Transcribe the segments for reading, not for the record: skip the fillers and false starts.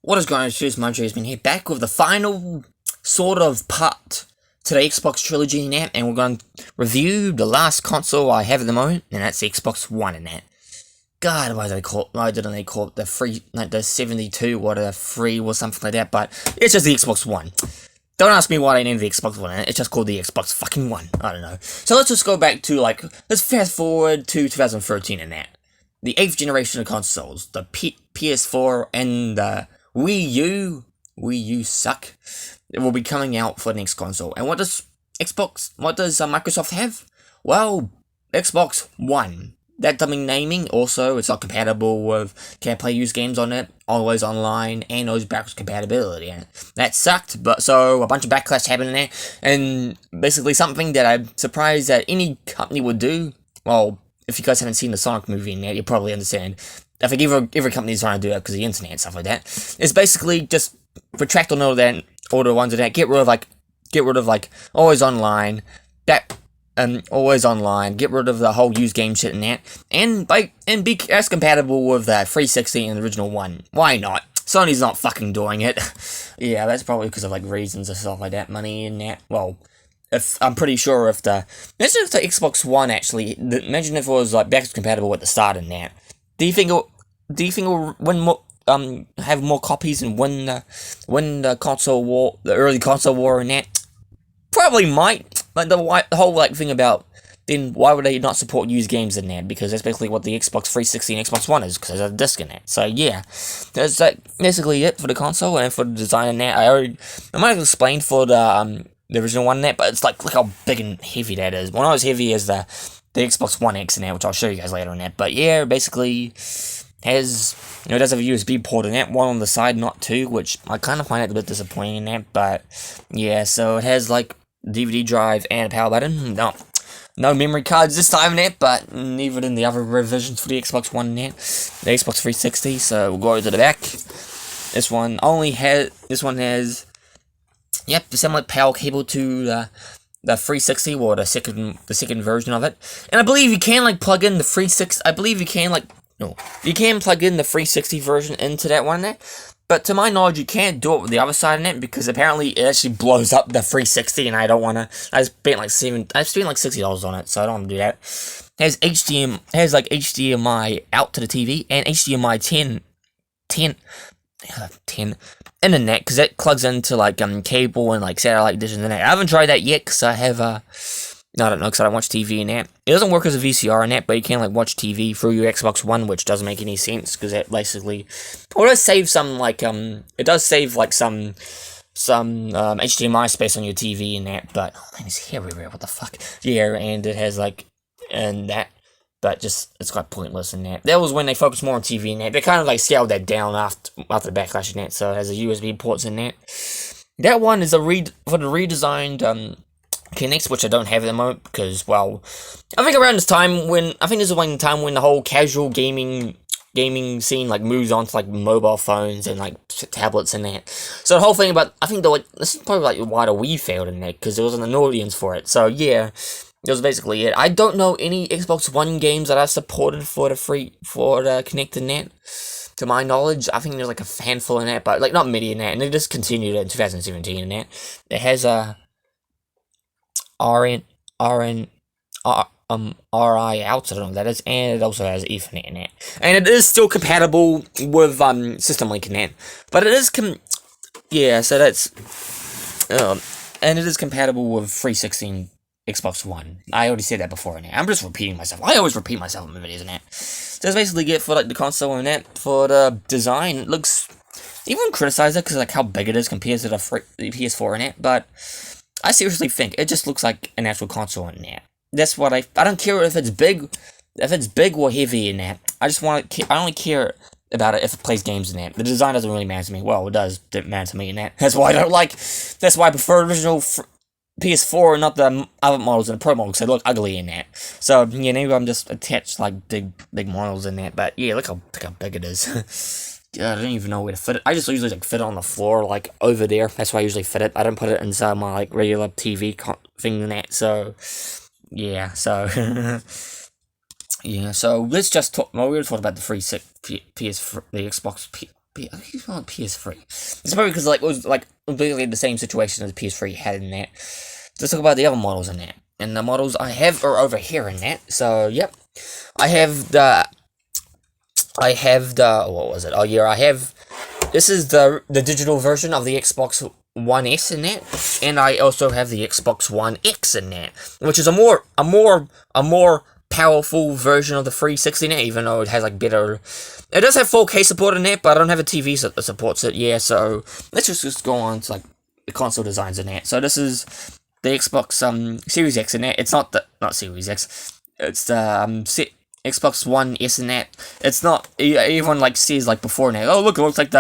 What is going on, Studios? Mojo has been here back with the final sort of part to the Xbox Trilogy in that, and we're going to review the last console I have at the moment, and that's the Xbox One in that. God, why didn't they call it the free, like the 72 or the free or something like that, but it's just the Xbox One. Don't ask me why they named the Xbox One in it, it's just called the Xbox fucking One, I don't know. So let's just go back to, let's fast forward to 2013 in that. The 8th generation of consoles, the PS4 and the Wii U suck. It will be coming out for the next console. And what does Microsoft have? Well, Xbox One. That dummy naming, also, it's not compatible with, can't play used games on it, always online, and no backwards compatibility. And that sucked, but so a bunch of backlash happened in there, and basically something that I'm surprised that any company would do. Well, if you guys haven't seen the Sonic movie in there, you probably understand. I think every company is trying to do that because of the internet and stuff like that. It's basically just retract on all the ones of that, get rid of always online, always online, get rid of the whole used game shit in that, and be as compatible with the 360 and the original one. Why not? Sony's not fucking doing it. Yeah, that's probably because of reasons and stuff like that, money and that. Well, I'm pretty sure imagine if the Xbox One actually, imagine if it was backwards compatible at the start in that. Do you think it will win more, have more copies and win the console war, the early console war in that? Probably might. The whole thing about, then why would they not support used games in that? Because that's basically what the Xbox 360 and Xbox One is, because there's a disc in that. So yeah, that's basically it for the console and for the design in that. I might have explained for the original one in that, but it's look how big and heavy that is. Well, not as heavy as the Xbox One X in that, which I'll show you guys later on that. But yeah, basically has, it does have a USB port in that, one on the side, not two, which I kind of find it a bit disappointing in that. But yeah, so it has DVD drive and a power button. No memory cards this time in that, but neither in the other revisions for the Xbox One in that. The Xbox 360. So we'll go to the back. This one has the similar power cable to the 360 or the second version of it. And I believe you can plug in the 360. I believe you can you can plug in the 360 version into that one there. But to my knowledge, you can't do it with the other side in it because apparently it actually blows up the 360, and I don't want to. I spent $60 on it, so I don't want to do that. It has HDMI out to the TV and HDMI 10 internet, because it plugs into cable and satellite dishes and that. I haven't tried that yet because I have I don't know, because I don't watch TV in that. It doesn't work as a VCR in that, but you can watch TV through your Xbox One, which doesn't make any sense because it basically, well, it does save some some HDMI space on your TV in that. But oh man, it's everywhere. What the fuck? Yeah, and it has and that, but just it's quite pointless in that. That was when they focused more on TV in that. They kind of scaled that down after the backlash in that. So it has a USB ports in that. That one is for the redesigned Kinects, which I don't have at the moment because, well, I think around this time when the whole casual gaming scene moves on to mobile phones and tablets and that. So the whole thing about, I think this is probably why the Wii failed in that, because there wasn't an audience for it. So yeah, that was basically it. I don't know any Xbox One games that are supported for the Kinect in that. To my knowledge, I think there's a handful in that, but not many in that, and they just continued it in 2017 in that. It has a RI out, I don't know what that is, and it also has Ethernet in it. And it is still compatible with System Link in it. But it is so that's and it is compatible with 360 Xbox One. I already said that before in it. I'm just repeating myself. I always repeat myself in my videos in it. So that's basically it for the console in it. For the design, it looks, even criticize it because how big it is compared to the PS4 in it, but I seriously think it just looks like an actual console in there. That's what I don't care if it's big or heavy in that. I only care about it if it plays games in that. The design doesn't really matter to me. Well, it does matter to me in that. That's why I prefer original PS4 and not the other models and the Pro models, because they look ugly in that. So yeah, maybe I'm just attached big models in that. But yeah, look how big it is. I don't even know where to fit it. I just usually fit it on the floor, over there. That's where I usually fit it. I don't put it inside my regular TV thing in that. So yeah, so yeah. So let's just talk. Well, we're gonna talk about the the Xbox I think it's on PS3. It's probably because like it was like completely the same situation as PS3 had in that. Let's talk about the other models in that. And the models I have are over here in that. So yep, I have the what was it? Oh yeah, I have. This is the digital version of the Xbox One S in that, and I also have the Xbox One X in that, which is a more powerful version of the 360 in it, even though it has like better. It does have 4K support in it, but I don't have a TV that supports it. Yeah, so let's just go on to like the console designs in that. So this is the Xbox Series X in that. It's not Series X. It's the Xbox One S in that. It's not. Everyone like says like before now. Oh look, it looks like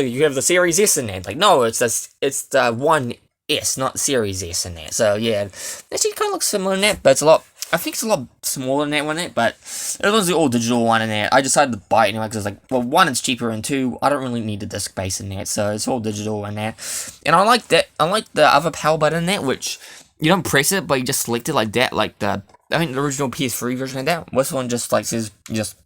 you have the Series S in that. Like no, it's the One S, not the Series S in that. So yeah, it actually kind of looks similar in that, but it's a lot. I think it's a lot smaller than that one in it, but it was the all digital one in there. I decided to buy it anyway because like, well, one, it's cheaper, and two, I don't really need the disc base in that, so it's all digital in there. And I like that. I like the other power button in that, which you don't press it, but you just select it like that, like I think the original PS3 version of that. This one just like says you just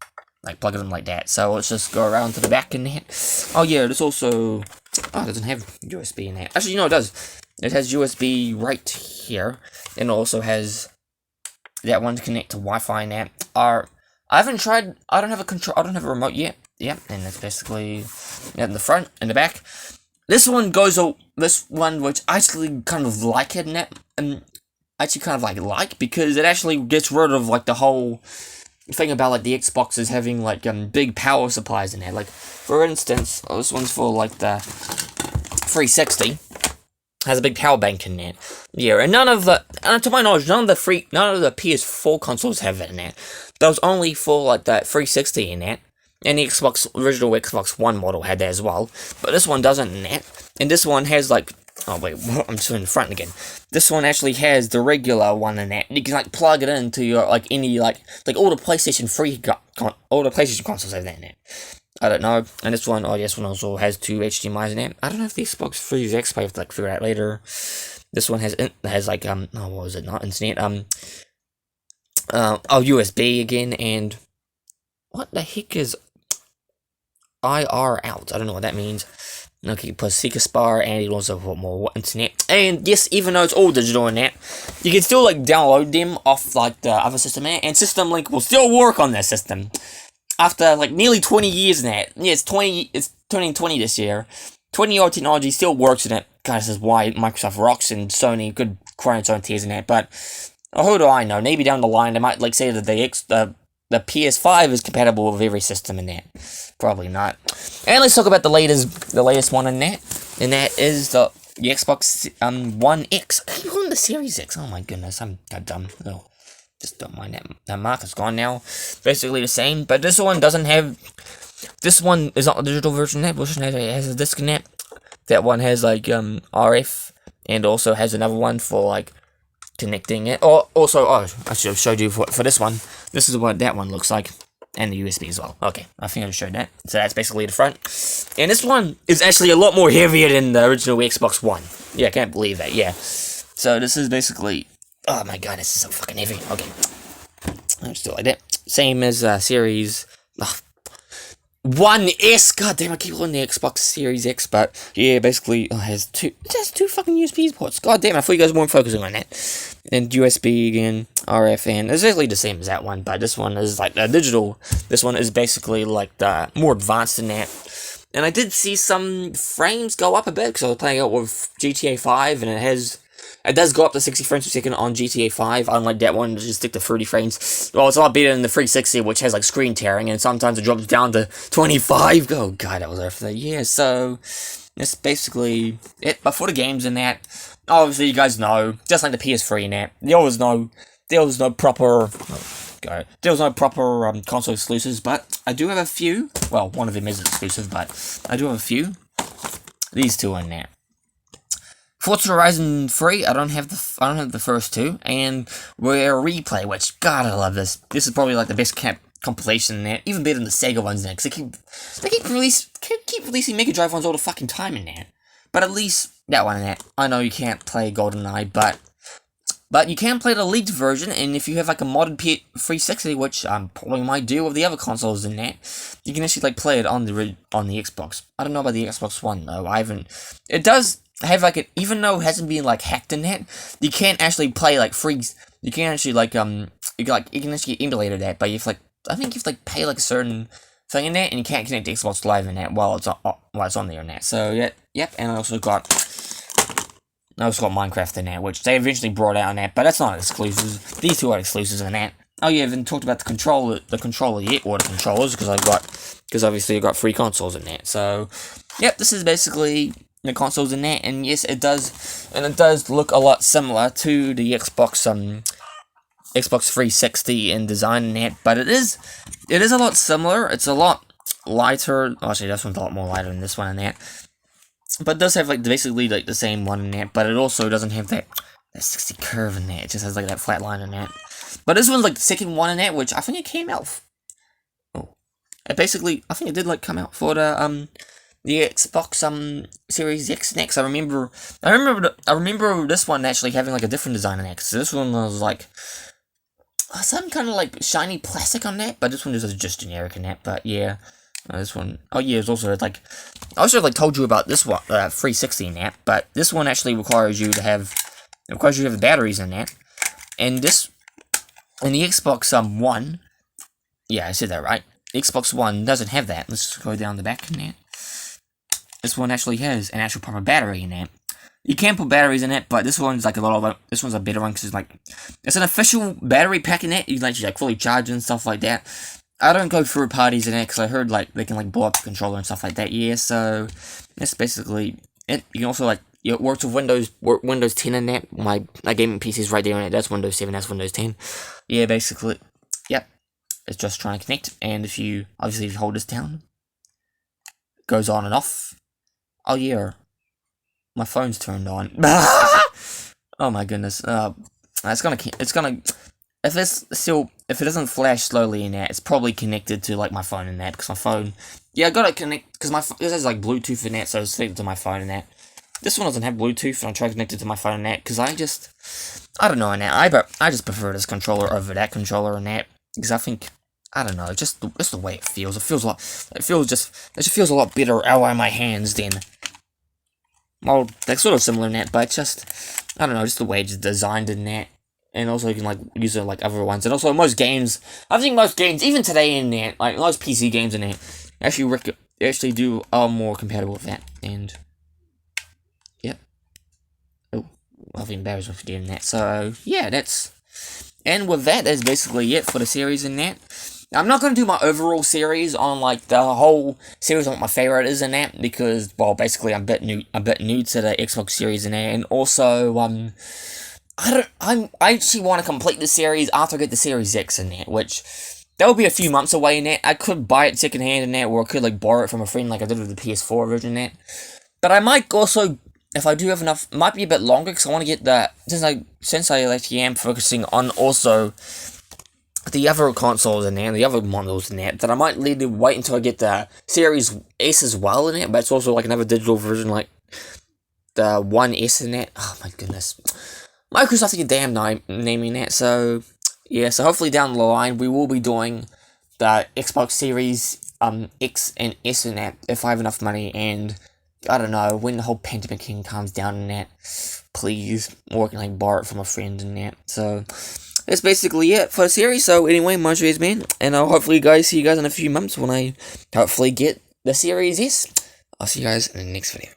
like plug it in like that. So let's just go around to the back in that. Oh yeah, there's also it doesn't have USB in there. Actually, no, it does. It has USB right here, and it also has that one to connect to Wi-Fi in that. I haven't tried. I don't have a remote yet. Yeah, and that's basically in the front and the back. This one which I actually kind of like it in that, and actually kind of like because it actually gets rid of like the whole thing about like the Xboxes having like big power supplies in there. Like for instance, this one's for like the 360. Has a big power bank in there. Yeah, and to my knowledge, none of the PS4 consoles have it in there. That was only for like that 360 in that. And the original Xbox One model had that as well. But this one doesn't in that. And this one has like, oh wait, I'm just in the front again. This one actually has the regular one in that. You can like plug it into your like any like all the PlayStation 3 all the PlayStation consoles have that in it. I don't know. And this one also has two HDMI's in it. I don't know if the Xbox Series X, but I have to like figure it out later. This one has like what was it? Not internet. USB again, and what the heck is IR out? I don't know what that means. Okay, plus Seeker Spar, and it also put more internet. And yes, even though it's all digital in that, you can still like download them off like the other system, and System Link will still work on that system. After like nearly 20 years in that, yeah, it's turning 20 this year. 20-year-old technology still works in it. God, this is why Microsoft rocks and Sony could cry its own tears in that. But who do I know? Maybe down the line they might like say that the PS5 is compatible with every system in that. Probably not. And let's talk about the latest one in that. And that is the Xbox One X. I keep calling the Series X. Oh my goodness, I'm dumb. Oh. Just don't mind that marker's gone now. Basically the same, but this one doesn't have. This one is not the digital version. That version has a disconnect. That one has like RF, and also has another one for like connecting it. I should have showed you for this one. This is what that one looks like, and the USB as well. Okay, I think I just showed that. So that's basically the front. And this one is actually a lot more heavier than the original Xbox One. Yeah, I can't believe that. Yeah. So this is basically. Oh my god, this is so fucking heavy. Okay. I'll just do it like that. Same as Series 1S. God damn, I keep calling the Xbox Series X, but yeah, basically it has two fucking USB ports. God damn, I thought you guys weren't focusing on that. And USB again, RF, and it's basically the same as that one, but this one is like the digital. This one is basically like the more advanced than that. And I did see some frames go up a bit because I was playing it with GTA 5, and it does go up to 60 frames per second on GTA 5, unlike that one, just stick to 30 frames. Well, it's a lot better than the 360, which has, like, screen tearing, and sometimes it drops down to 25. Oh, God, that was after that. Yeah, so, that's basically it. But for the games in that, obviously, you guys know, just like the PS3 in that, there was no proper console exclusives, but I do have a few. Well, one of them is exclusive, but I do have a few. These two in there. Forza Horizon 3, I don't have the first two, and Rare Replay, which, God, I love this. This is probably like the best compilation in there, even better than the Sega ones in there, because they keep releasing Mega Drive ones all the fucking time in there. But at least that one in there, I know you can't play GoldenEye, but But you can play the leaked version, and if you have like a modded 360, which I probably might do with the other consoles in that, you can actually like play it on the Xbox. I don't know about the Xbox One though. I haven't. It does have like it, even though it hasn't been like hacked in that, you can't actually play like free. You can actually like you can actually emulate that, but you have like I think you have to like pay like a certain thing in that, and you can't connect to Xbox Live in that while it's on there in that. So yep, and I also got Minecraft in that, which they eventually brought out in that, but that's not exclusive. These two are exclusives in that. Oh yeah, I haven't talked about the controller yet, or the controllers, because obviously I got 3 consoles in that. So yep, this is basically the consoles in that, and yes, it does look a lot similar to the Xbox 360 in design and that, but it is a lot similar. It's a lot lighter. Actually, this one's a lot more lighter than this one and that. But it does have like basically like the same one in that, but it also doesn't have that 60 curve in that. It just has like that flat line in that. But this one's like the second one in that, which I think it came out. I think it did like come out for the Xbox Series X and X. I remember this one actually having like a different design in that. So this one was like some kind of like shiny plastic on that, but this one is just generic in that. But yeah. This one, oh yeah, it's also like, I also like told you about this one, 360 in that, but this one actually requires you to have the batteries in that, and the Xbox One, yeah, I said that right, the Xbox One doesn't have that. Let's just go down the back in that. This one actually has an actual proper battery in that. You can put batteries in it, but this one's like this one's a better one, because it's an official battery pack in it. You can actually like fully charge and stuff like that. I don't go through parties in it, because I heard like they can like blow up the controller and stuff like that. Yeah, so that's basically it. You can also like it works with Windows 10 in that. My gaming PC is right there in it. That's Windows 7. That's Windows 10. Yeah, basically, yep. It's just trying to connect, and if you hold this down, it goes on and off. Oh yeah, my phone's turned on. Oh my goodness. It's gonna. If it doesn't flash slowly in that, it's probably connected to like my phone in that, because my phone, yeah, I got it connect, because this has like Bluetooth in that, so it's connected to my phone in that. This one doesn't have Bluetooth, and I tried to connect it to my phone in that, because I don't know in that, I just prefer this controller over that controller in that, because I think, I don't know, just the way it feels. It just feels a lot better out in my hands than, well, like sort of similar in that, but just, I don't know, just the way it's designed in that. And also you can like use it like other ones. And also most games, I think most games, even today in there, like most PC games in there, actually are more compatible with that. And yep. Oh, I think Barry's with doing that. So yeah, and with that's basically it for the series in that. I'm not gonna do my overall series on like the whole series on what my favorite is in that, because well basically I'm a bit new to the Xbox series in there, and also I actually want to complete the series after I get the Series X in there, which that will be a few months away in that. I could buy it secondhand in that, or I could like borrow it from a friend like I did with the PS4 version in that. But I might also, if I do have enough, it might be a bit longer, because I want to get that, since I actually am focusing on also the other consoles in there, the other models in that I might need to wait until I get the Series S as well in it, but it's also like another digital version, like the One S in that. Oh my goodness. Microsoft is a damn naming that, so yeah, so hopefully down the line we will be doing the Xbox Series X and S in that, if I have enough money, and I don't know, when the whole pandemic thing calms down in that, please, or I can like borrow it from a friend in that. So that's basically it for the series. So anyway, my name is Man, and I'll hopefully see you guys in a few months when I hopefully get the Series S. I'll see you guys in the next video.